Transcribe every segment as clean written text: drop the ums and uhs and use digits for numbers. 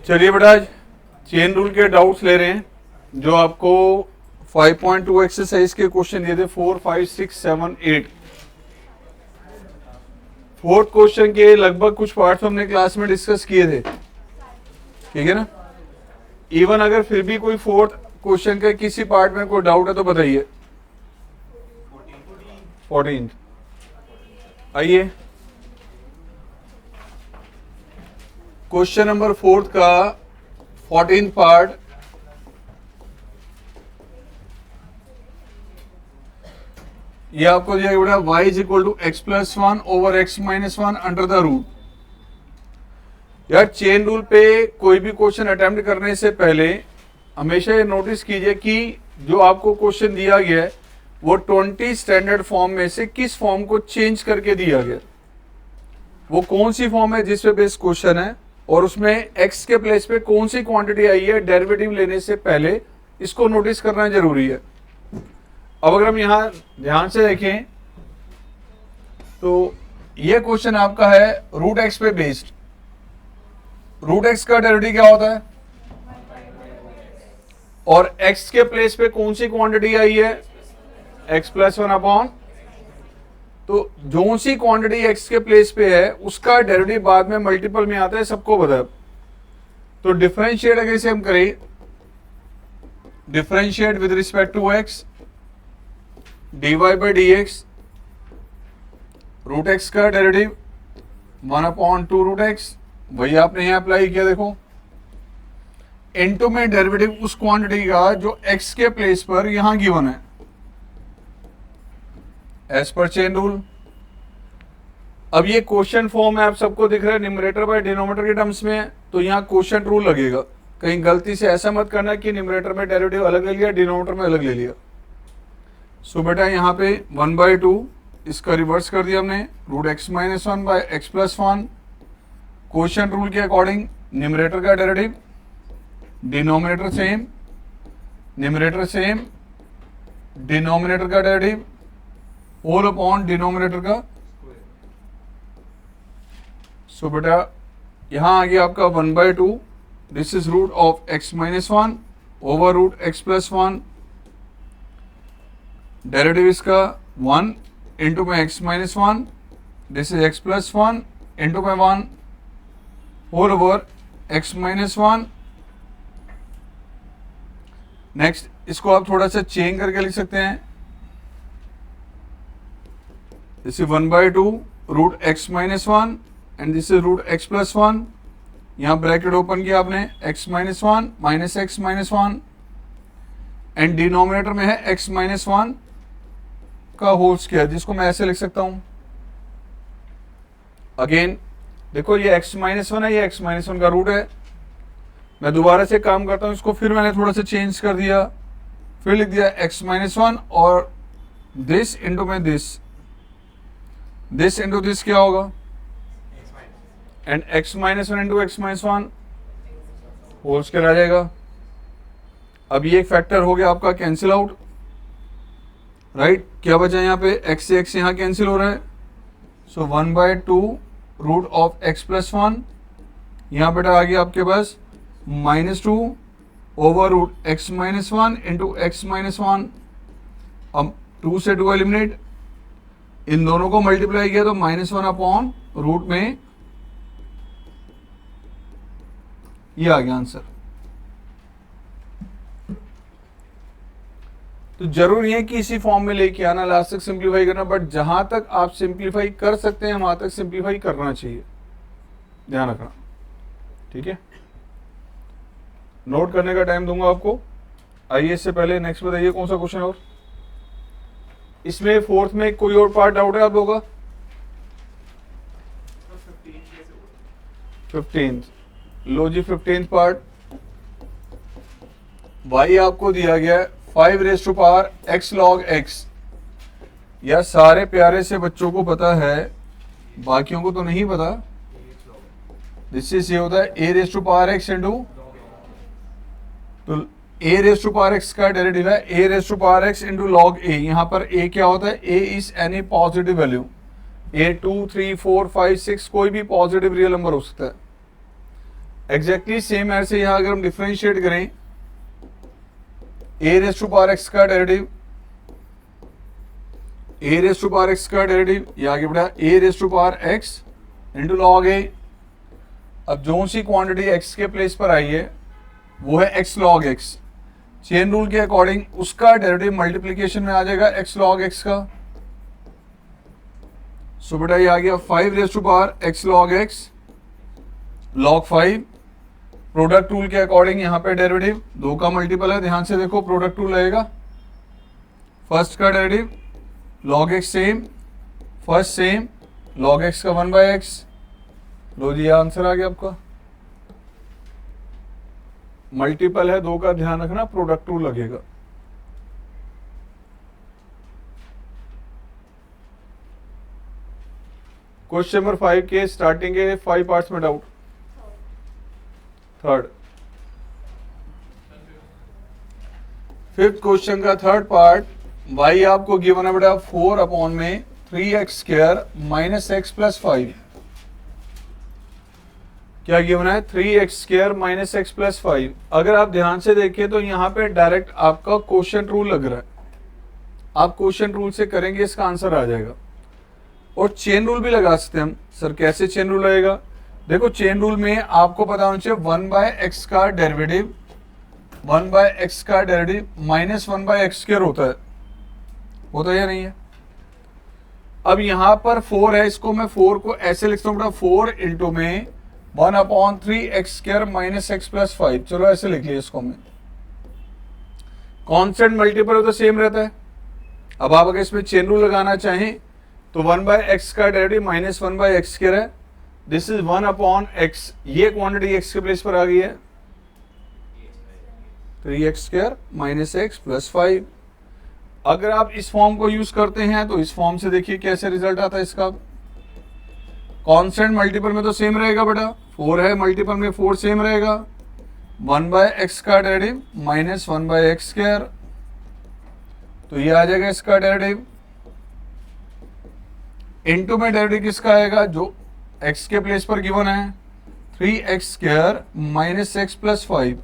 चलिए बेटा, आज चेन रूल के डाउट्स ले रहे हैं जो आपको 5.2 एक्सरसाइज के क्वेश्चन दिए थे 4, 5, 6, 7, 8। फोर्थ क्वेश्चन के लगभग कुछ पार्ट्स हमने क्लास में डिस्कस किए थे, ठीक है ना। इवन अगर फिर भी कोई फोर्थ क्वेश्चन के किसी पार्ट में कोई डाउट है तो बताइए। 14। आइए क्वेश्चन नंबर 4 का 14 पार्ट। ये आपको दिया गया y is equal to x plus 1 over x minus 1 under the root. यार चेन रूल पे कोई भी क्वेश्चन अटेम्प्ट करने से पहले हमेशा ये नोटिस कीजिए कि जो आपको क्वेश्चन दिया गया है वो 20 स्टैंडर्ड फॉर्म में से किस फॉर्म को चेंज करके दिया गया, वो कौन सी फॉर्म है जिस पे बेस्ड क्वेश्चन है, और उसमें x के प्लेस पे कौन सी क्वांटिटी आई है डेरिवेटिव लेने से पहले, इसको नोटिस करना जरूरी है। अब अगर हम यहां ध्यान से देखें तो ये क्वेश्चन आपका है रूट एक्स पे बेस्ड। रूट एक्स का डेरिवेटिव क्या होता है, और x के प्लेस पे कौन सी क्वांटिटी आई है x प्लस 1 अपॉन, तो जो सी क्वांटिटी x के प्लेस पे है उसका डेरिवेटिव बाद में मल्टीपल में आता है, सबको पता है। तो डिफरेंशिएट अगर इसे हम करें, differentiate with respect to x dy by D X, root x का डेरिवेटिव 1/2 रूट एक्स, वही आपने यहां अप्लाई किया। देखो इनटू में डेरिवेटिव उस क्वांटिटी का जो x के प्लेस पर यहां गिवन है एज पर चेन रूल। अब ये क्वेश्चन फॉर्म है, आप सबको दिख रहा है न्यूमरेटर बाय डिनोमिनेटर के टर्म्स में है, तो यहाँ क्वेश्चन रूल लगेगा। कहीं गलती से ऐसा मत करना कि न्यूमरेटर में डेरिवेटिव अलग ले लिया, डिनोमिनेटर में अलग ले लिया। सो बेटा यहाँ पे 1/2 इसका रिवर्स कर दिया हमने, root x minus 1 by x plus 1। Question rule के अकॉर्डिंग न्यूमरेटर का derivative, denominator same, numerator same, denominator का डेरिवेटिव होल अपॉन डिनोमिनेटर का। सो बेटा यहां आ गया आपका 1/2, this is root of x minus 1 over root x plus 1, derivative इसका 1 इंटू में x minus 1, this is x plus 1 into में 1 whole over x minus 1। Next इसको आप थोड़ा सा चेंज करके लिख सकते हैं, this is 1/2 root x minus 1 and this is root x plus 1। यहां ब्रैकेट ओपन किया आपने, x minus 1 minus x minus 1 and denominator में है एक्स माइनस 1 का होल स्क्वायर, जिसको मैं ऐसे लिख सकता हूं। अगेन देखो ये एक्स माइनस 1 है, ये एक्स माइनस 1 का रूट है। मैं दोबारा से काम करता हूं इसको, फिर मैंने थोड़ा सा चेंज कर दिया, फिर लिख दिया एक्स माइनस 1 और दिस इंटू में दिस, दिस इंटू दिस क्या होगा, and x minus 1 into x minus 1 whole square आ जाएगा। अब ये एक फैक्टर हो गया आपका कैंसिल आउट, राइट। क्या बचा यहाँ पे, एक्स से एक्स यहाँ कैंसिल हो रहा है, so 1/2 root of x plus 1, यहाँ बेटा आ गया आपके पास -2 over root x minus 1 into x minus 1। अब 2 से 2 एलिमिनेट, इन दोनों को मल्टीप्लाई किया तो -1 अपॉन रूट में ये आ गया आंसर। तो जरूरी है कि इसी फॉर्म में लेके आना, लास्ट तक सिंप्लीफाई करना, बट जहां तक आप सिंप्लीफाई कर सकते हैं वहां तक सिंप्लीफाई करना चाहिए, ध्यान रखना, ठीक है। नोट करने का टाइम दूंगा आपको। आइए इससे पहले नेक्स्ट बताइए कौन सा क्वेश्चन और इसमें फोर्थ में कोई और पार्ट डाउट है आप लोगों का? 15th लो जी, 15th पार्ट। y आपको दिया गया है 5 raise to power x log x। यह सारे प्यारे से बच्चों को पता है, बाकियों को तो नहीं पता। दिस इज ये होता है a raise to power x into, तो a raise to power x का डेरिवेटिव है a raise to power x into log a। यहाँ पर a क्या होता है, a is any positive value, a 2 3 4 5 6 कोई भी पॉजिटिव रियल नंबर हो सकता है। एग्जैक्टली सेम ऐसे यहां अगर हम डिफरेंशिएट करें a raise to power x का derivative, a raise to power x का डेरिवेटिव, ये आगे बढ़ा a raise to power x into log a. अब जो सी क्वांटिटी एक्स के प्लेस पर आई है वो है x log x. Chain rule के अकॉर्डिंग उसका डेरिवेटिव मल्टीप्लीकेशन में आ जाएगा एक्स लॉग एक्स का। सो बेटा ये आ गया 5 raise to power x log x log 5। Product rule के अकॉर्डिंग यहाँ पे डेरिवेटिव दो का मल्टीपल है, ध्यान से देखो प्रोडक्ट रूल रहेगा। फर्स्ट का derivative log x same, first sem, log x का 1/x। लो जी आंसर आ गया आपका। मल्टीपल है दो का, ध्यान रखना प्रोडक्ट रूल लगेगा। क्वेश्चन नंबर 5 के स्टार्टिंग के 5 पार्ट्स में डाउट। थर्ड, फिफ्थ क्वेश्चन का थर्ड पार्ट, y आपको गिवन है बेटा 4 अपॉन में 3x square minus x plus 5। क्या गिवन है? 3x square minus x plus 5। अगर आप ध्यान से देखें तो यहाँ पे डायरेक्ट आपका क्वोशिएंट रूल लग रहा है। आप क्वोशिएंट रूल से करेंगे इसका आंसर आ जाएगा। और चेन रूल भी लगा सकते हैं हम। सर कैसे चेन रूल लगेगा? देखो चेन रूल में आपको पता होना चाहिए 1/x का डेरिवेटिव, 1/x का डेरिवेटिव माइनस 1/x स्क्वायर होता है या नहीं है? अब यहां पर 4 है, इसको मैं 4 को ऐसे लिखता हूं बेटा 4 इंटू में 1/3x square minus x plus 5। चलो ऐसे लिख लिया इसको मैं। कॉन्स्टेंट मल्टीपल हो तो सेम रहता है। अब आप अगर इसमें चेन रूल लगाना चाहें तो 1/x का डेरिवेटिव माइनस 1/x स्क्वायर है। दिस इज 1/x, ये क्वांटिटी x के प्लेस पर आ गई है 3x square minus x plus 5। अगर आप इस फॉर्म को यूज करते हैं तो इस फॉर्म से देखिए कैसे रिजल्ट आता है इसका। कांस्टेंट मल्टीपल में तो सेम रहेगा बेटा, 4 है मल्टीपल में 4 सेम रहेगा। 1/x का डेरिवेटिव माइनस 1/x स्क्वायर, तो ये आ जाएगा इसका डेरिवेटिव। इनटू में डेरिवेटिव किसका आएगा? जो x के प्लेस पर गिवन है 3x square minus x plus 5।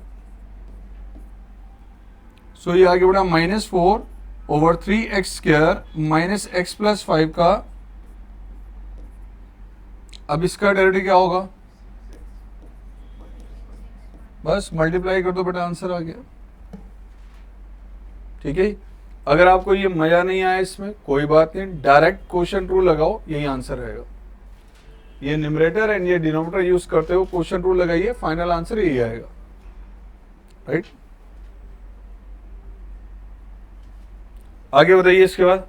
सो ये आगे बढ़ा -4 over 3x square minus x plus 5 का। अब इसका डेरिवेटिव क्या होगा? बस मल्टीप्लाई कर दो बेटा, आंसर आ गया। ठीक है, अगर आपको ये मजा नहीं आया इसमें कोई बात नहीं, डायरेक्ट क्वोशिएंट रूल लगाओ, यही आंसर रहेगा। ये न्यूमरेटर एंड ये डिनोमिनेटर यूज करते हो, क्वोशिएंट रूल लगाइए, फाइनल आंसर यही आएगा। राइट, आगे बताइए इसके बाद।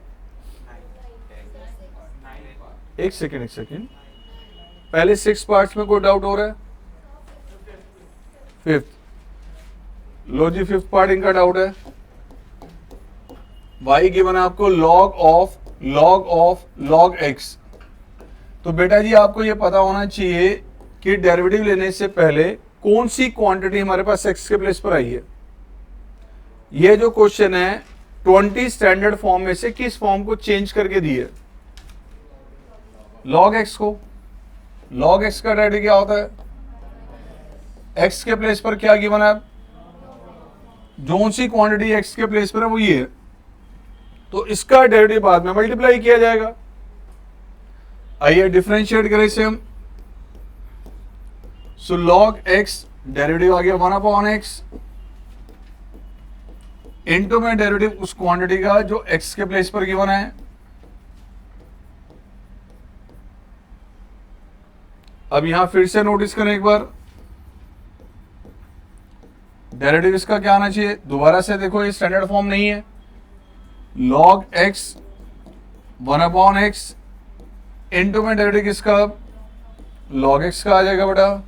एक सेकेंड, पहले 6 पार्ट्स में कोई डाउट हो रहा है? फिफ्थ, लो जी फिफ्थ पार्ट इनका डाउट है। y गिवन है आपको log ऑफ log x। तो बेटा जी आपको ये पता होना चाहिए कि डेरिवेटिव लेने से पहले कौन सी क्वांटिटी हमारे पास x के प्लेस पर आई है। ये जो क्वेश्चन है 20 स्टैंडर्ड फॉर्म में से किस फॉर्म को चेंज करके दी है? log x को। log x का डेरिवेटिव क्या होता है? x के प्लेस पर क्या गिवन है? जो सी क्वांटिटी x के प्लेस पर है वो ये है, तो इसका डेरिवेटिव बाद में मल्टीप्लाई किया जाएगा। आइए डिफरेंशिएट करें इसे हम। सो log x डेरिवेटिव आ गया 1/x, इनटू में डेरिवेटिव उस क्वांटिटी का जो x के प्लेस पर गिवन है। अब यहां फिर से नोटिस करें एक बार, डेरिवेटिव इसका क्या आना चाहिए? दोबारा से देखो, ये स्टैंडर्ड फॉर्म नहीं है। log x 1/x, इनटू में डेरिवेटिव किसका? log x का आ जाएगा बेटा।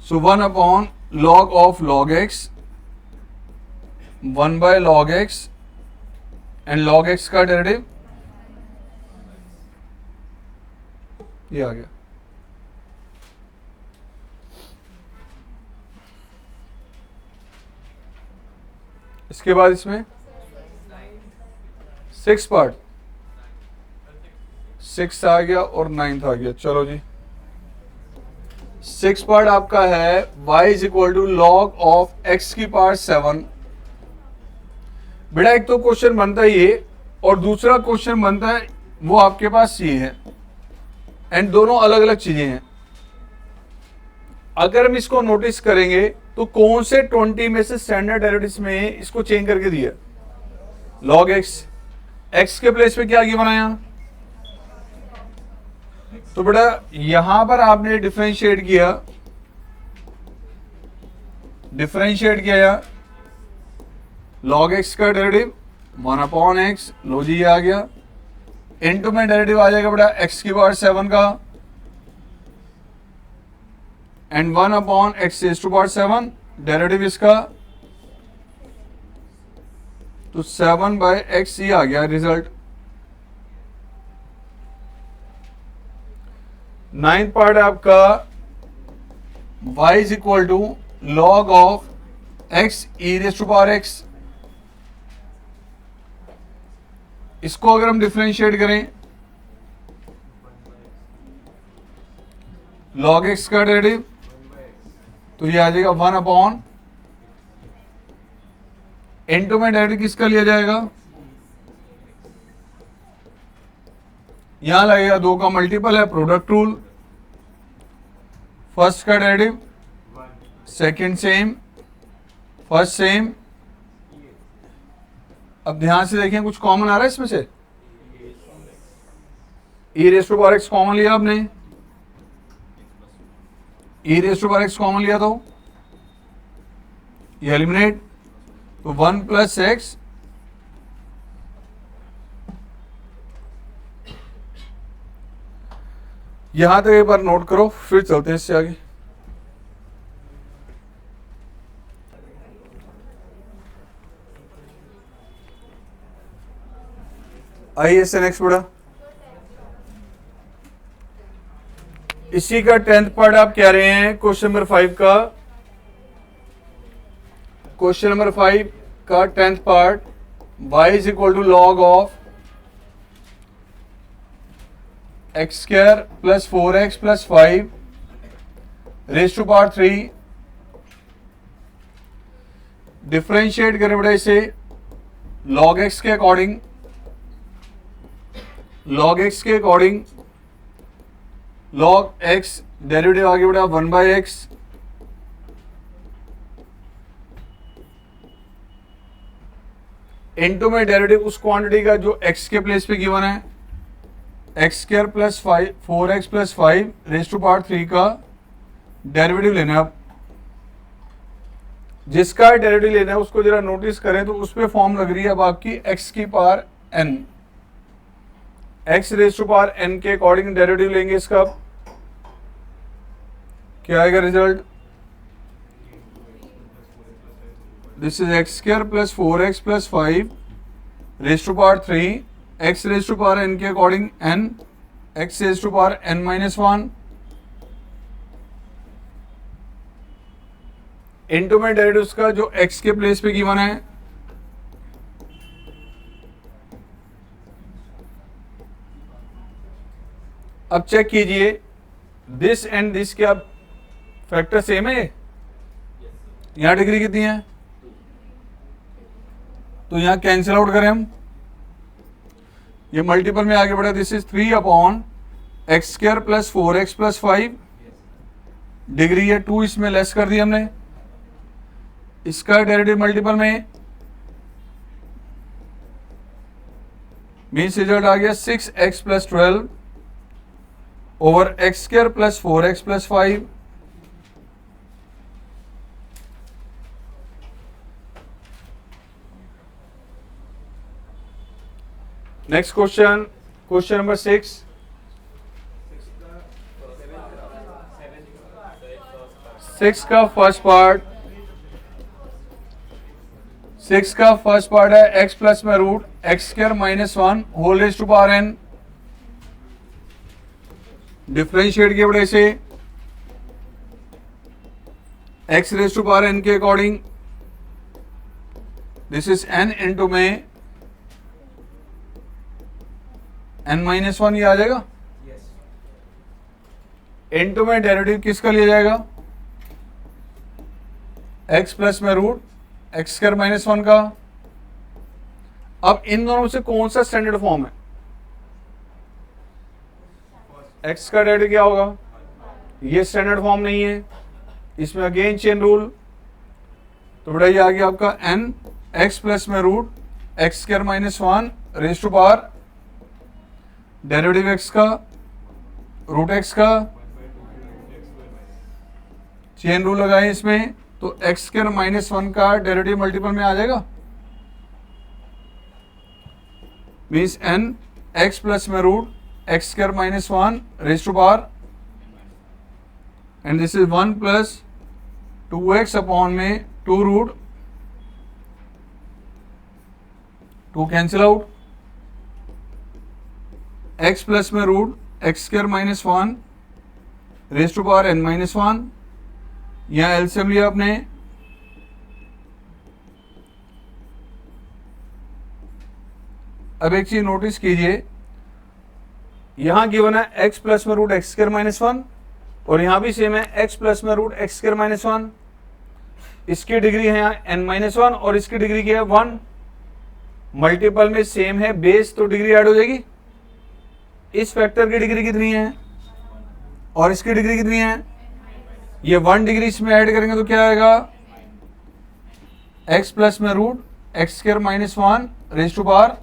सो 1/log of log x, 1/log x and log x का डेरिवेटिव ये आ गया। इसके बाद इसमें 6 पार्ट, 6 आ गया और 9th आ गया। चलो जी 6 पार्ट आपका है y is equal to log of x की पावर 7। बेटा एक तो क्वेश्चन बनता है ये, और दूसरा क्वेश्चन बनता है वो आपके पास ये है, एंड दोनों अलग अलग चीजें हैं। अगर हम इसको नोटिस करेंगे तो कौन से 20 में से स्टैंडर्ड डेरिवेटिव्स में इसको चेंज करके दिया, लॉग x के प्लेस पे क्या आगे बनाया। तो बेटा यहां पर आपने डिफरेंशिएट किया लॉग x का डेरिवेटिव 1/x, लो जी ये आ गया। इनटू में डेरिवेटिव आ जाएगा बेटा x की पावर 7 का, and 1/x raise to power 7 derivative इसका, तो 7/x ये आ गया रिजल्ट। 9th पार्ट आपका y is equal to log of x e raise to power x। इसको अगर हम डिफरेंशिएट करें, लॉग x का डेरिवेटिव, तो ये आ जाएगा 1/, इनटू में डेरिवेटिव किसका लिया जाएगा, यहां लगेगा 2 का मल्टीपल है, प्रोडक्ट रूल। फर्स्ट का derivative, second same, first sem. अब ध्यान से देखें कुछ कॉमन आ रहा है इसमें से, e raise to power x common लिया आपने, e raise to power x common लिया तो ये एलिमिनेट, तो 1 + x यहां तक एक बार नोट करो, फिर चलते हैं इससे आगे। आइए इससे नेक्स्ट बड़ा, इसी का 10th पार्ट आप कह रहे हैं क्वेश्चन नंबर 5 का। क्वेश्चन नंबर 5 का 10th part, y is equal to log of x² + 4x + 5 raise to power 3। Differentiate करें बेटा इसे लॉग x के अकॉर्डिंग, लॉग x के अकॉर्डिंग, लॉग x डेरिवेटिव आगे बेटा 1/x, इनटू में डेरिवेटिव उस क्वांटिटी का जो x के प्लेस पे गिवन है, x² + 4x + 5 raise to power 3 का डेरिवेटिव लेना है। अब जिसका डेरिवेटिव लेना है उसको जरा नोटिस करें, तो उस पे फॉर्म लग रही है अब आपकी x की power n, x raise to power n के अकॉर्डिंग डेरिवेटिव लेंगे इसका। अब क्या आएगा result, this is x² + 4x + 5 raise to power 3, x raise to power n के according n, x raise to power n-1 into में derivative का जो x के प्लेस पे गिवन है, अब चेक कीजिए दिस एंड दिस क्या फैक्टर सेम है, यहां डिग्री कितनी है, तो यहां कैंसिल आउट करें हम, ये मल्टीपल में आगे बढ़ा, this is 3/x² + 4x + 5, degree है 2, इसमें लेस कर दिया हमने, इसका डेरिवेटिव मल्टीपल में, मीन्स रिजल्ट आ गया 6x + 12 over x² + 4x + 5। Next question, question number 6। Six का फर्स्ट पार्ट, 6 का फर्स्ट पार्ट है x प्लस में root x² - 1 whole raise to power n। Differentiate किया बड़े से x raise to power n के according, this is n into में n-1 ये आ जाएगा, इनटू में डेरिवेटिव किसका लिया जाएगा, x प्लस में रूट एक्स स्क्वायर माइनस 1 का। अब इन दोनों से कौन सा स्टैंडर्ड फॉर्म है, x का डेरिवेटिव क्या होगा, ये स्टैंडर्ड फॉर्म नहीं है, इसमें अगेन चेन रूल। तो बेटा ये आ गया आपका n x प्लस में root x square minus 1 raise to power derivative x का रूट x का, चेन रूल लगाए इसमें, तो एक्स स्क्वायर माइनस 1 का डेरिवेटिव मल्टीपल में आ जाएगा, मीन्स n x प्लस में root x square minus 1 raise to power, and this is 1 plus 2x upon में 2 root 2 cancel out, x plus में root x square minus 1 raise to power n minus 1, यहां LCM लिया आपने, अब एक चीज notice कीजिए, यहां गिवन है x प्लस में रूट एक्स स्क्वायर माइनस 1 और यहां भी सेम है x प्लस में रूट एक्स स्क्वायर माइनस 1, इसकी डिग्री है यहाँ n माइनस 1 और इसकी डिग्री क्या है 1, मल्टीपल में सेम है बेस तो डिग्री ऐड हो जाएगी। इस फैक्टर की डिग्री कितनी है और इसकी डिग्री कितनी है, ये 1 डिग्री इसमें ऐड करेंगे तो क्या आएगा, x प्लस में root x square minus 1 raise to power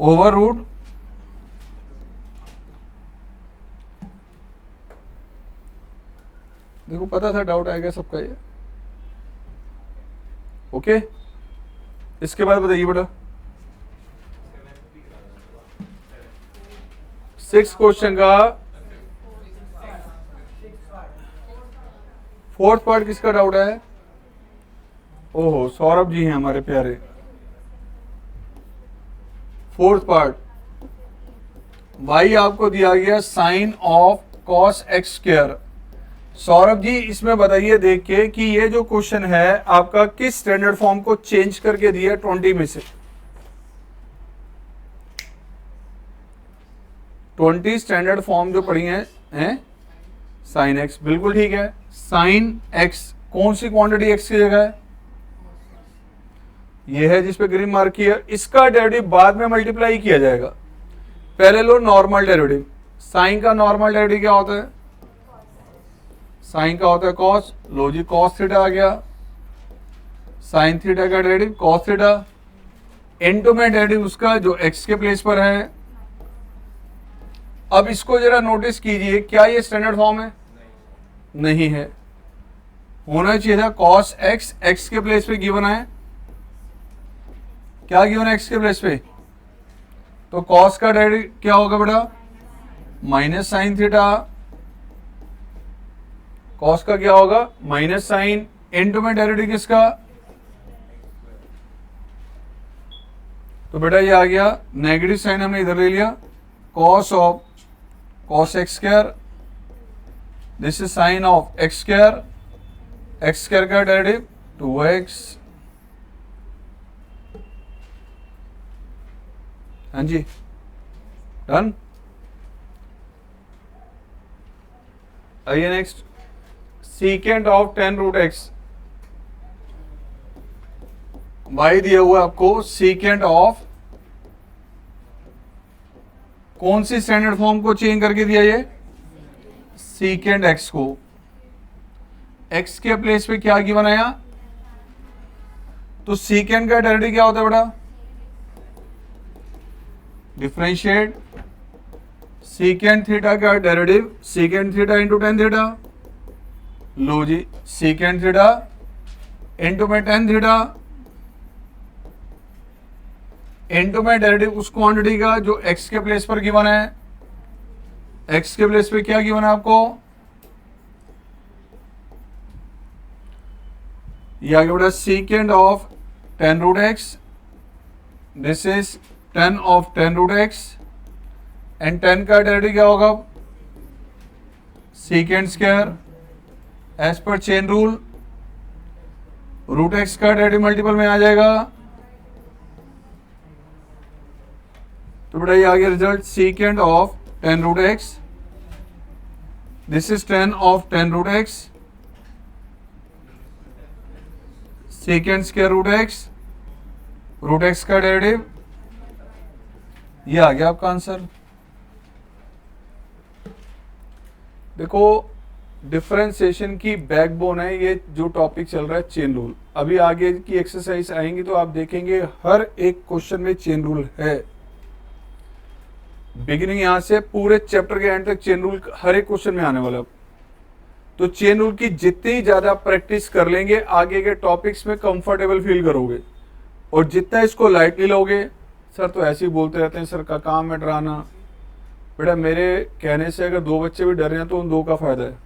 over root देखो पता था डाउट आएगा सबका ये, ओके। इसके बाद बताइए बेटा 6 क्वेश्चन का 4th पार्ट किसका डाउट है, ओहो सौरभ जी हैं हमारे प्यारे। 4th पार्ट, y आपको दिया गया sine of cos x square. Saurabh ji इसमें बताइए देख के कि ये जो क्वेश्चन है आपका किस स्टैंडर्ड फॉर्म को चेंज करके दिया 20 में से, 20 स्टैंडर्ड फॉर्म जो पढ़ी हैं साइन एक्स, बिल्कुल ठीक है। साइन एक्स कौन सी क्वांटिटी एक्स की जगह है, ये है जिस पे ग्रीन मार्क किया, इसका डेरिवेटिव बाद में मल्टीप्लाई किया जाएगा, पहले लो नॉर्मल डेरिवेटिव। साइन का नॉर्मल डेरिवेटिव क्या होता है, साइन का होता है कॉस, लो जी कॉस थीटा आ गया, साइन थीटा का डेरिवेटिव कॉस थीटा, इनटू में डेरिवेटिव उसका जो एक्स के प्लेस पर है। अब इसको जरा नोटिस कीजिए, क्या ये स्टैंडर्ड फॉर्म है, नहीं है, होना चाहिए था कॉस एक्स एक्स के प्लेस पे गिवन है, क्या गिवन है एक्स के प्लेस पे, तो कॉस का डेरिवेटिव क्या होगा बेटा माइनस साइन थीटा, कॉस का क्या होगा माइनस साइन, इनटू में डेरिवेटिव किसका, तो बेटा ये आ गया नेगेटिव साइन हमने इधर ले लिया, cos of cos x square, this is sine of x square, x square का डेरिवेटिव 2x, हाँ जी डन। आइए next, secant of 10 root x, y दिया हुआ आपको, सीकेंट ऑफ कौन सी स्टैंडर्ड फॉर्म को चेंज करके दिया, ये सीकेंट एक्स को, एक्स के प्लेस पे क्या गिवन आया, तो सीकेंट का डेरिवेटिव क्या होता है बेटा, डिफरेंशिएट सीकेंट थीटा का derivative secant theta into tan theta, लो जी सीकेंट थीटा इंटू में टेन थीटा, इंटू में डेरिवेटिव उस क्वांटिटी का जो एक्स के प्लेस पर गिवन है, एक्स के प्लेस पे क्या गिवन है आपको, ये आगे बेटा secant of 10 root x, this is 10 of 10 root x, and 10 का डेरिवेटिव क्या होगा secant square, as per chain rule root x का डेरिवेटिव मल्टीपल में आ जाएगा, तो बेटा ये आ गया result secant of 10 root x this is 10 of 10 root x, second square root x का डेरिवेटिव, ये आ गया आपका आंसर। देखो डिफरेंशिएशन की बैकबोन है ये जो टॉपिक चल रहा है चेन रूल। अभी आगे की एक्सरसाइज आएंगी तो आप देखेंगे हर एक क्वेश्चन में चेन रूल है। बिगिनिंग यहां से पूरे चैप्टर के एंड तक चेन रूल हर एक क्वेश्चन में आने वाला। तो चेन रूल की जितनी ज्यादा प्रैक्टिस कर लेंगे आगे के टॉपिक्स में कंफर्टेबल फील करोगे, और जितना इसको लाइटली लोगे, सर तो ऐसे ही बोलते रहते हैं, सर का काम है डराना। बेटा मेरे कहने से अगर 2 बच्चे भी डर रहे हैं तो उन 2 का फायदा है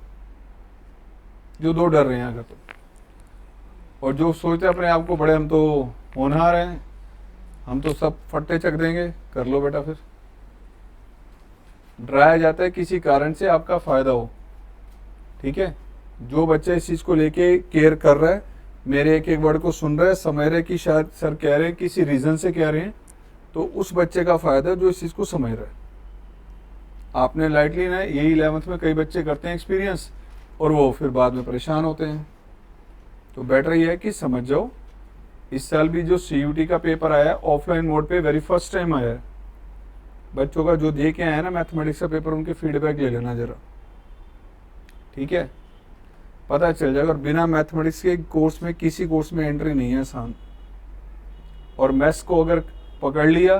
जो 2 डर रहे हैं अगर तो, और जो सोचते हैं अपने आप को बड़े हम तो होनहार हैं, हम तो सब फट्टे चक देंगे, कर लो बेटा। फिर डराया जाता है किसी कारण से आपका फायदा हो, ठीक है। जो बच्चा इस चीज को लेके केयर कर रहा है, मेरे एक एक वर्ड को सुन रहा है, समझ रहे कि शायद सर कह रहे हैं किसी रीजन से कह रहे हैं, तो उस बच्चे का फायदा जो इस चीज को समझ रहा है। आपने लाइटली ना, यही 11th में कई बच्चे करते हैं एक्सपीरियंस और वो फिर बाद में परेशान होते हैं। तो बेटर ये है कि समझ जाओ। इस साल भी जो CUT का पेपर आया ऑफलाइन मोड पे वेरी फर्स्ट टाइम आया है, बच्चों का जो दे के आया ना मैथमेटिक्स का पेपर, उनके फीडबैक ले लेना जरा, ठीक है, पता चल जाएगा। और बिना मैथमेटिक्स के कोर्स में किसी कोर्स में एंट्री नहीं है आसान, और मैथ्स को अगर पकड़ लिया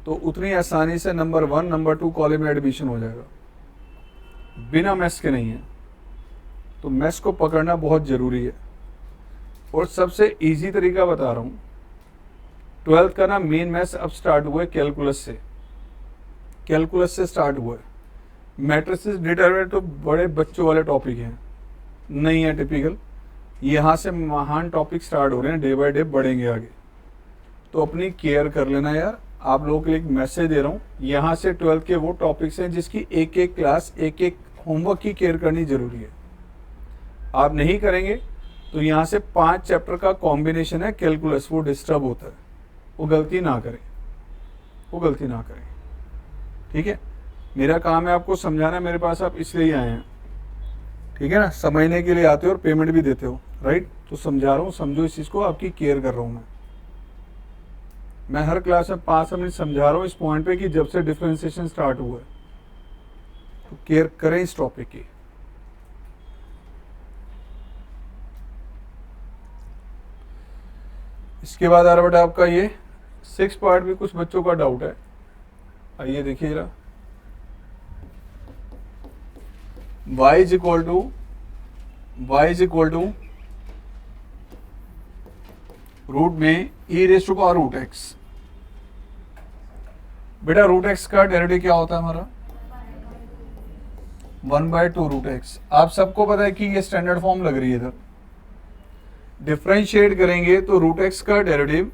तो उतनी आसानी से नंबर 1 नंबर 2 कॉलेज में एडमिशन हो जाएगा, बिना मैथ्स के नहीं है। तो मैथ्स को पकड़ना बहुत जरूरी है, और सबसे इजी तरीका बता रहा हूँ। 12th का ना मेन मैथ्स अब स्टार्ट हुआ है कैलकुलस से स्टार्ट हुआ है। मैट्रिसेस डिटरमिनेंट तो बड़े बच्चों वाले टॉपिक हैं, नहीं है टिपिकल। यहाँ से महान टॉपिक स्टार्ट हो रहे हैं, डे बाय डे बढ़ेंगे आगे। तो अपनी केयर कर लेना यार। आप लोगों के लिए एक मैसेज दे रहा हूँ, यहाँ से 12th के वो टॉपिक्स हैं जिसकी एक एक क्लास एक एक होमवर्क की केयर करनी जरूरी है। आप नहीं करेंगे तो यहाँ से 5 चैप्टर का कॉम्बिनेशन है कैलकुलस, वो डिस्टर्ब होता है। वो गलती ना करें, ठीक है। मेरा काम है आपको समझाना, मेरे पास आप इसलिए ही आए हैं, ठीक है ना, समझने के लिए आते हो और पेमेंट भी देते हो, राइट। तो समझा रहा हूँ, समझो इस चीज को, आपकी केयर कर रहा हूँ मैं हर क्लास में 5 मिनट समझा रहा हूँ इस पॉइंट पे कि जब से डिफरेंशिएशन स्टार्ट हुआ है, तो केयर करें इस टॉपिक की। इसके बाद आ रहा बेटा आपका ये 6 पार्ट भी कुछ बच्चों का डाउट है, आइए देखिए जरा। y is equal to root में e raise to power root x। बेटा रूट x का डेरिवेटिव क्या होता है हमारा? 1/2 रूट x। आप सबको पता है कि ये स्टैंडर्ड फॉर्म लग रही है इधर। डिफरेंशिएट करेंगे तो रूट x का डेरिवेटिव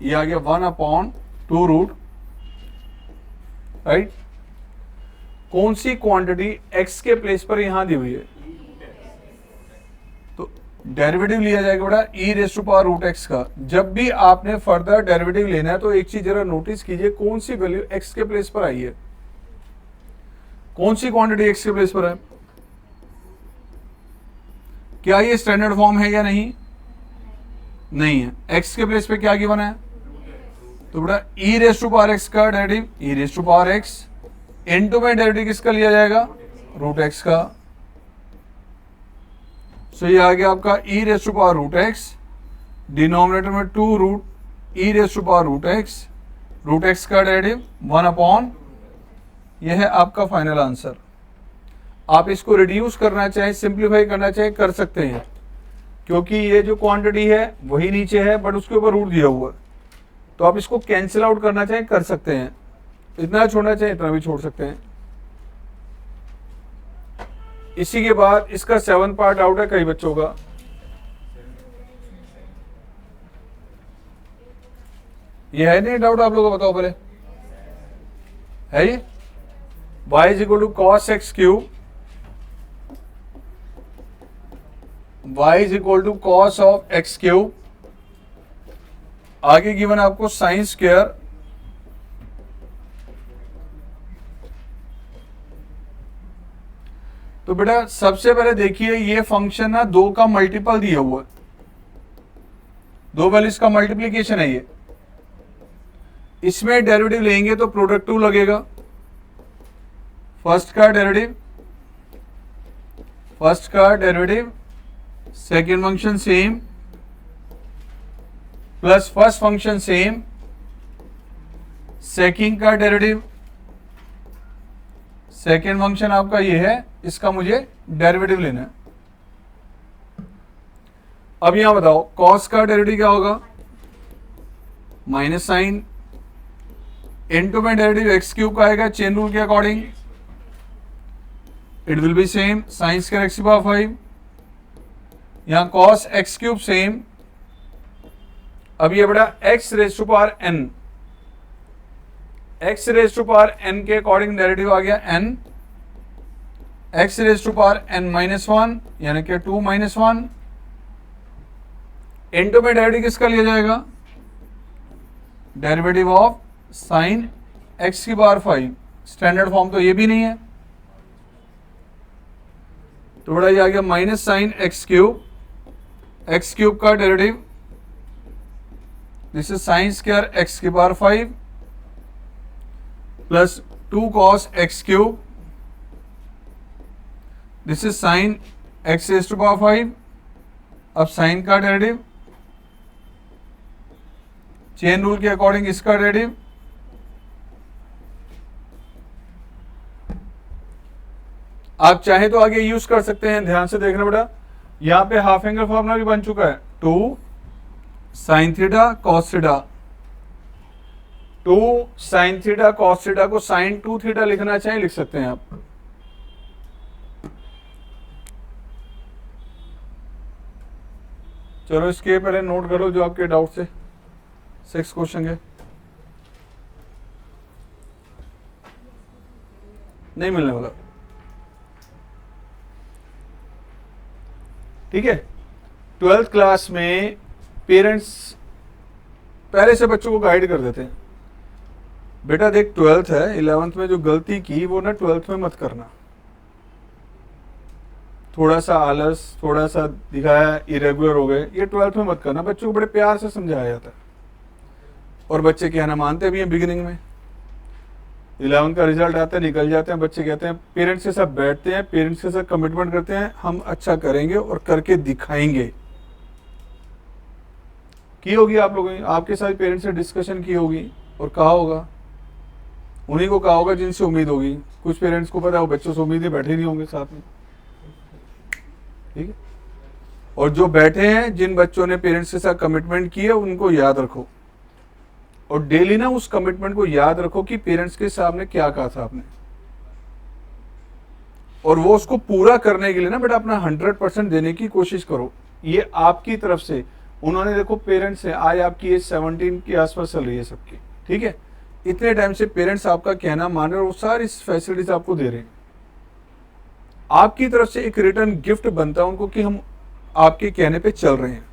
ये आ गया 1/2 रूट, राइट। कौन सी क्वांटिटी x के प्लेस पर यहां दी हुई है, तो डेरिवेटिव लिया जाएगा बेटा e raise to power root x का। जब भी आपने फर्दर डेरिवेटिव लेना है तो एक चीज जरा नोटिस कीजिए, कौन सी वैल्यू x के प्लेस पर आई है, कौन सी क्वांटिटी x के प्लेस पर है। क्या ये स्टैंडर्ड फॉर्म है या नहीं? नहीं है। x के प्लेस पे क्या गिवन है, तो बेटा e raise to power x का derivative e raise to power x into में डेरिवेटिव किसका लिया जाएगा, रूट x का। सो ये आ गया आपका e raise to power root x, denominator में 2 root e raise to power root x का डेरिवेटिव 1/, यह है आपका फाइनल आंसर। आप इसको रिड्यूस करना चाहें, सिंप्लीफाई करना चाहें, कर सकते हैं, क्योंकि ये जो क्वांटिटी है वही नीचे है बट उसके ऊपर रूट दिया हुआ है। तो आप इसको कैंसिल आउट करना चाहें कर सकते हैं, इतना छोड़ना चाहें इतना भी छोड़ सकते हैं। इसी के बाद इसका 7 पार्ट आउट है कई बच्चों का। ये है नहीं डाउट आप लोगों को, बताओ पहले है ये y is equal to cos x cube, y is equal to cos of x cube, आगे गिवन आपको साइन स्क्वायर तो बेटा सबसे पहले देखिए ये फंक्शन ना 2 का मल्टीपल दिया हुआ है, 2 वैल्यूज का मल्टीप्लीकेशन है ये। इसमें डेरिवेटिव लेंगे तो प्रोडक्ट 2 लगेगा, फर्स्ट का derivative second function same plus first function same, second का डेरिवेटिव, सेकेंड फंक्शन आपका ये है, इसका मुझे डेरिवेटिव लेना है। अब यहां बताओ कॉस का डेरिवेटिव क्या होगा, माइनस साइन, इनटू में डेरिवेटिव एक्स क्यूब का आएगा चेन रूल के according, it will be same sine square x की पावर 5, यहां कॉस एक्स क्यूब सेम। अब ये बड़ा x raise to power n, x raise to power n के अकॉर्डिंग डेरिवेटिव आ गया n, x raise to power n -1 यानी कि 2 - 1, इनटू में डेरिवेटिव किसका लिया जाएगा, डेरिवेटिव ऑफ साइन एक्स की पावर 5। स्टैंडर्ड फॉर्म तो ये भी नहीं है, तो बड़ा ये आ गया माइनस साइन एक्स क्यूब का derivative, this is sine square x की power 5 plus 2 cos x cube, this is sine x raise to power 5। अब साइन का डेरिवेटिव चेन रूल के अकॉर्डिंग इसका डेरिवेटिव, आप चाहे तो आगे यूज कर सकते हैं, ध्यान से देखना बेटा। यहां पे हाफ एंगल फॉर्मूला भी बन चुका है, 2 sine theta cos theta, 2 sine theta cos theta को साइन 2 थीटा लिखना चाहे लिख सकते हैं आप। चलो इसके पहले नोट करो जो आपके डाउट से 6 क्वेश्चन है, नहीं मिलने वाला, ठीक है। 12th क्लास में पेरेंट्स पहले से बच्चों को गाइड कर देते हैं, बेटा देख 12th है, 11th में जो गलती की वो ना 12th में मत करना, थोड़ा सा आलस, थोड़ा सा दिखाया, इरेगुलर हो गए, ये 12th में मत करना। बच्चों को बड़े प्यार से समझाया जाता है और बच्चे कहना मानते भी हैं। बिगिनिंग में 11th का रिजल्ट आता है, निकल जाते हैं, बच्चे कहते हैं, पेरेंट्स के साथ बैठते हैं, पेरेंट्स के साथ कमिटमेंट करते हैं, हम अच्छा करेंगे और करके दिखाएंगे। की होगी आप लोगों ने, आपके साथ पेरेंट्स से डिस्कशन की होगी और कहा होगा, उन्हीं को कहा होगा जिनसे उम्मीद होगी। कुछ पेरेंट्स को पता है वो बच्चों से उम्मीद ही बैठे नहीं होंगे साथ में, ठीक है। और जो बैठे हैं, जिन बच्चों ने पेरेंट्स के साथ कमिटमेंट की है, उनको याद रखो और डेली ना उस कमिटमेंट को याद रखो कि पेरेंट्स के सामने क्या कहा था आपने, और वो उसको पूरा करने के लिए ना बेटा अपना 100% देने की कोशिश करो। ये आपकी तरफ से, उन्होंने देखो पेरेंट्स है, आज आपकी एज 17 के आसपास चल रही है सबकी, ठीक है। इतने टाइम से पेरेंट्स आपका कहना मान रहे और वो सारी फैसिलिटीज आपको दे रहे हैं। आपकी तरफ से एक रिटर्न गिफ्ट बनता है उनको कि हम आपके कहने पे चल रहे हैं।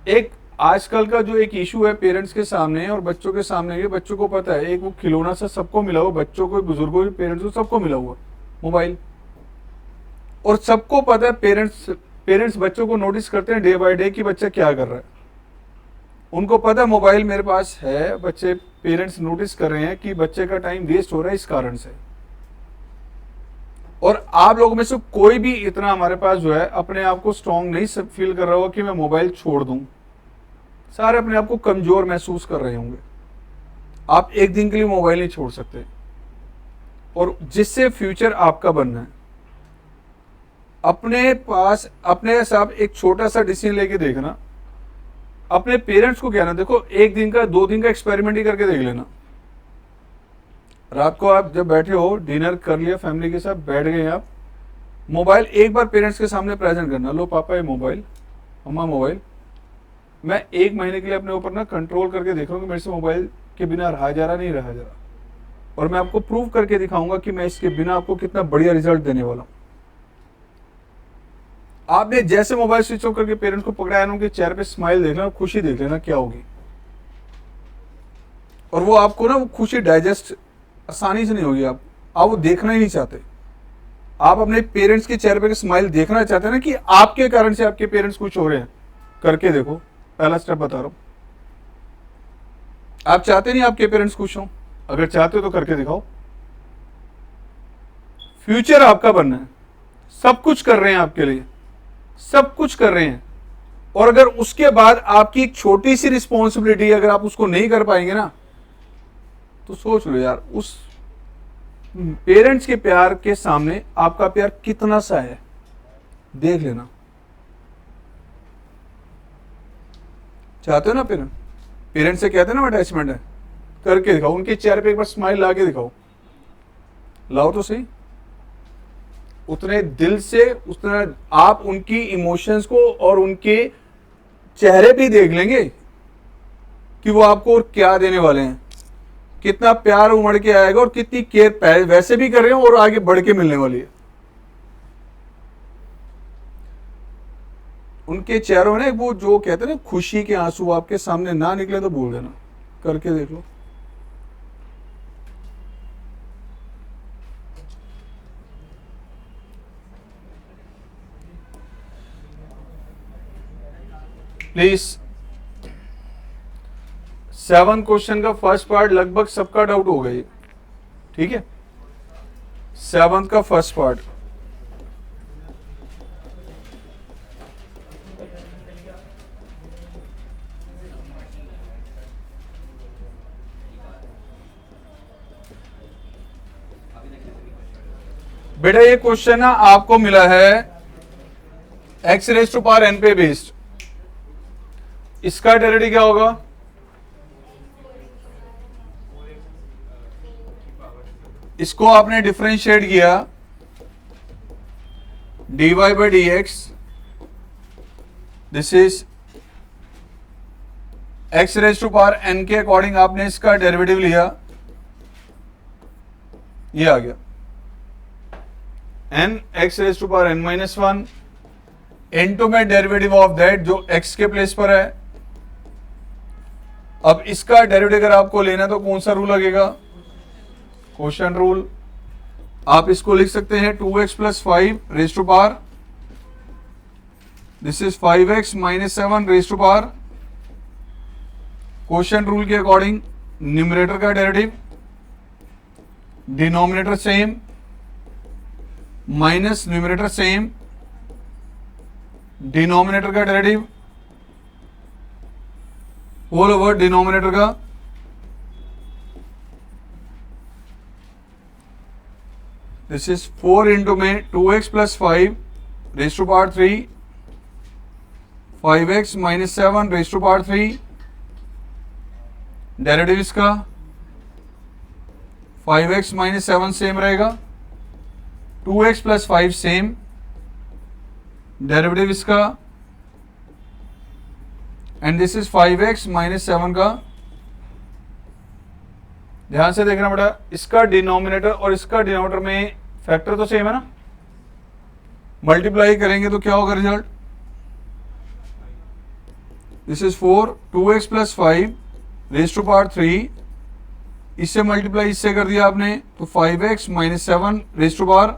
एक आजकल का जो एक इशू है पेरेंट्स के सामने और बच्चों के सामने, ये बच्चों को पता है, एक वो खिलौना सा सबको मिला हुआ, बच्चों को, बुजुर्गों को, पेरेंट्स को, सबको मिला हुआ मोबाइल, और सबको पता है पेरेंट्स बच्चों को नोटिस करते हैं डे बाय डे कि बच्चा क्या कर रहा है। उनको पता है मोबाइल मेरे पास है, बच्चे, पेरेंट्स नोटिस कर रहे हैं कि बच्चे का टाइम वेस्ट हो रहा है इस कारण से। और आप लोगों में से कोई भी इतना हमारे पास जो है अपने आप को स्ट्रांग नहीं फील कर रहा होगा कि मैं मोबाइल छोड़ दूं। सारे अपने आप को कमजोर महसूस कर रहे होंगे। आप एक दिन के लिए मोबाइल नहीं छोड़ सकते, और जिससे फ्यूचर आपका बनना है, अपने पास अपने साथ एक छोटा सा डिसीजन लेके देखना, अपने पेरेंट्स को कहना, देखो एक दिन का 2 दिन का एक्सपेरिमेंट ही करके देख लेना। रात को आप जब बैठे हो, डिनर कर लिया फैमिली के साथ, बैठ गए आप, मोबाइल एक बार पेरेंट्स के सामने प्रेजेंट करना, लो पापा ये मोबाइल, मम्मा मोबाइल। मैं 1 महीने के लिए अपने ऊपर ना कंट्रोल करके देख रहा हूँ कि मेरे से मोबाइल के बिना रहा जा रहा, नहीं रहा जा रहा, और मैं आपको प्रूव करके दिखाऊंगा कि मैं इसके बिना आपको कितना बढ़िया रिजल्ट देने वाला हूँ। आपने जैसे मोबाइल स्विच ऑफ करके पेरेंट्स को पकड़ाया ना, उनके चेहरे पे स्माइल देख लेना, खुशी देख लेना क्या होगी, और वो आपको ना वो खुशी डाइजेस्ट आसानी से नहीं होगी, आप वो देखना ही नहीं चाहते। आप अपने पेरेंट्स के चेहरे पे स्माइल देखना चाहते हैं ना कि आपके कारण से आपके पेरेंट्स खुश हो रहे हैं, करके देखो। पहला स्टेप बता रहा हूं। आप चाहते नहीं आपके पेरेंट्स खुश हों? अगर चाहते हो तो करके दिखाओ। फ्यूचर आपका बनना है, सब कुछ कर रहे हैं आपके लिए, सब कुछ कर रहे हैं, और अगर उसके बाद आपकी एक छोटी सी रिस्पॉन्सिबिलिटी अगर आप उसको नहीं कर पाएंगे ना, तो सोच लो यार, उस पेरेंट्स के प्यार के सामने आपका प्यार कितना सा है, देख लेना। चाहते हो ना पेरेंट्स से कहते हैं ना अटैचमेंट है, करके दिखाओ। उनके चेहरे पे एक बार स्माइल ला के दिखाओ, लाओ तो सही। उतने दिल से, उतना आप उनकी इमोशंस को और उनके चेहरे पे देख लेंगे कि वो आपको और क्या देने वाले हैं, कितना प्यार उमड़ के आएगा और कितनी केयर वैसे भी कर रहे हैं और आगे बढ़ के मिलने वाली है। उनके चेहरों में वो जो कहते हैं ना खुशी के आंसू आपके सामने ना निकले तो भूल देना, करके देख लो। प्लीज 7 क्वेश्चन का फर्स्ट पार्ट लगभग सबका डाउट हो गई, ठीक है। 7 का फर्स्ट पार्ट बेटा, ये क्वेश्चन ना आपको मिला है x raise to power n पे बेस्ड। इसका डेरिवेटिव क्या होगा? इसको आपने डिफरेंशिएट किया dy by D x, this is x raise to power n के अकॉर्डिंग आपने इसका डेरिवेटिव लिया, ये आ गया n x raise to power n minus 1 into में डेरिवेटिव ऑफ दैट जो x के प्लेस पर है। अब इसका डेरिवेटिव अगर आपको लेना तो कौन सा रूल लगेगा? Quotient rule. आप इसको लिख सकते हैं 2x plus 5 raise to power, this is 5x minus 7 raise to power. Quotient rule के अकॉर्डिंग न्यूमरेटर का derivative, denominator same minus numerator same, denominator का डेरिवेटिव होल ओवर डिनोमिनेटर का। दिस इज 4 इंटू में 2x plus 5 raise to power 3, 5x minus 7 raise to power 3, derivative इसका 5x minus 7 same रहेगा, 2x plus 5 same, derivative इसका, and this is 5x minus 7 का। ध्यान से देखना बेटा, इसका डिनोमिनेटर और इसका डिनोमिनेटर में फैक्टर तो सेम है ना, मल्टीप्लाई करेंगे तो क्या होगा result? This is 4, 2x plus 5 raise to power 3, इससे मल्टीप्लाई इससे कर दिया आपने तो 5x minus 7 raise to power,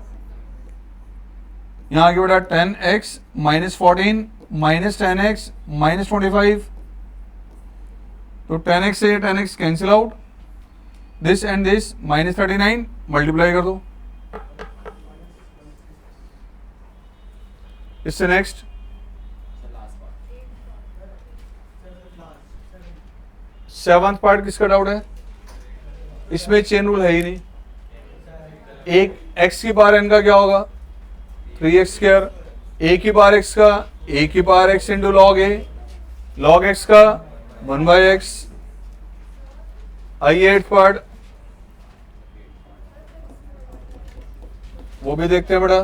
यहां आगे बेटा 10x minus 14 minus 10x minus 25, तो 10x से 10x cancel out, this and this minus 39, multiply कर दो। इससे नेक्स्ट सेवंथ पार्ट किसका डाउट है? इसमें चेन रूल है ही नहीं। एक x की पावर n का क्या होगा? 3x स्क्वायर, a की पावर x का a की power x into log a, log x का 1 बाई एक्स। आइए 8th पार्ट, वो भी देखते हैं बेटा।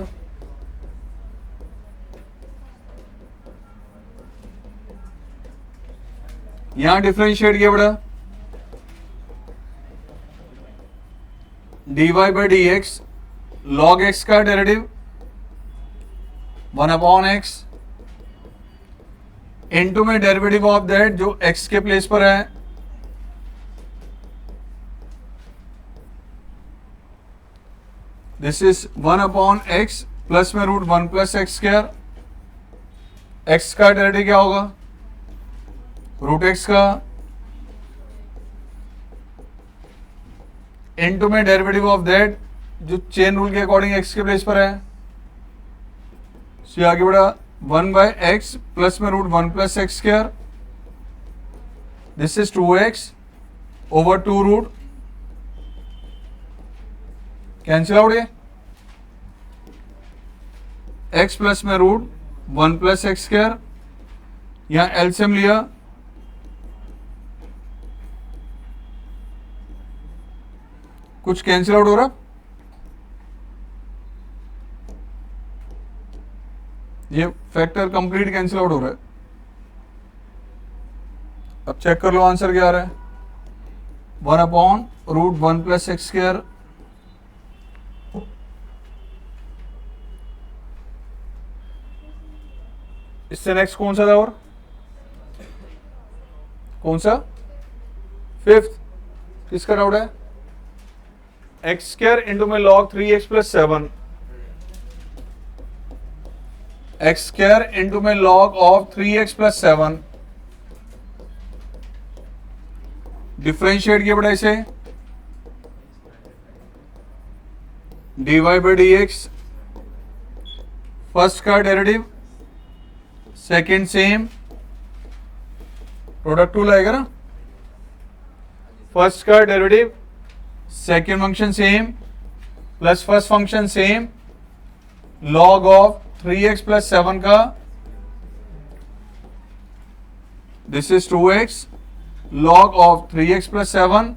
यहां डिफरेंशिएट किया बेटा, dy by D x, log x का डेरिवेटिव 1 अपॉन x इनटू में डेरिवेटिव ऑफ दैट जो x के प्लेस पर है, दिस इज 1/x प्लस में root 1 plus x square. X का डेरिवेटिव क्या होगा? रूट एक्स का इनटू में डेरिवेटिव ऑफ दैट जो चेन रूल के अकॉर्डिंग एक्स के प्लेस पर है। सो आगे बढ़ा 1/x प्लस में root 1 plus x square. This is 2x over 2 root cancel out. ये x प्लस में रूट 1 प्लस एक्स स्क्वायर, यहां एलसीएम लिया कुछ कैंसिल आउट हो रहा, ये फैक्टर कंप्लीट कैंसिल आउट हो रहा है। अब चेक कर लो आंसर क्या आ रहा है। 1/√1 प्लस एक्स स्क्वायर इससे नेक्स्ट कौन सा था और कौन सा? फिफ्थ किसका डाउट है? एक्स स्क्वायर इंटू में log 3x plus 7, x square into में log of 3x plus 7 differentiate किया बेटा इसे dy बाई dx, फर्स्ट का डेरिवेटिव सेकेंड सेम, प्रोडक्ट टू लाएगा ना। फर्स्ट का derivative second function same plus first function same, log of 3x plus 7 का this is 2x, log of 3x plus 7,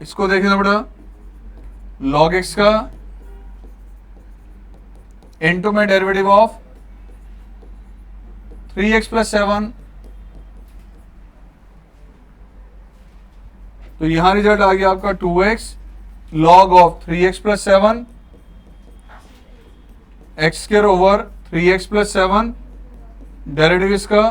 इसको देखना बेटा लॉग x का इनटू में डेरिवेटिव ऑफ 3x प्लस 7, तो यहां रिजल्ट आ गया आपका 2x log of 3x plus 7, x square over 3x plus 7, derivative इसका